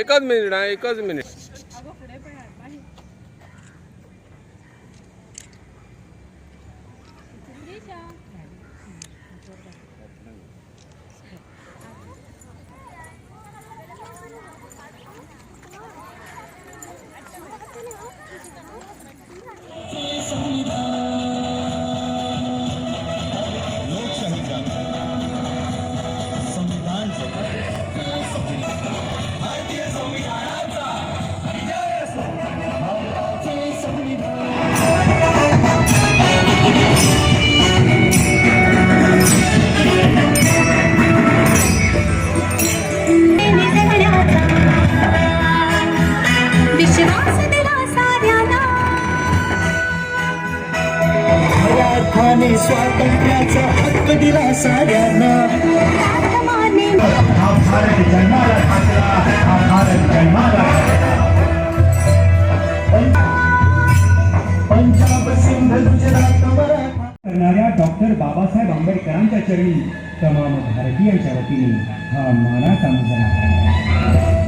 एकच मिनिट आहे, एकच मिनिट. स्वातंत्र्याचा हक्क दिला साऱ्यांना. भारत जन्माला घातला, भारत जन्माला पंजाब सिंध गुजरात मराठा करणाऱ्या डॉक्टर बाबासाहेब आंबेडकरांच्या चरणी तमाम भारतीयांच्या वतीने हा मानाचा मुजरा.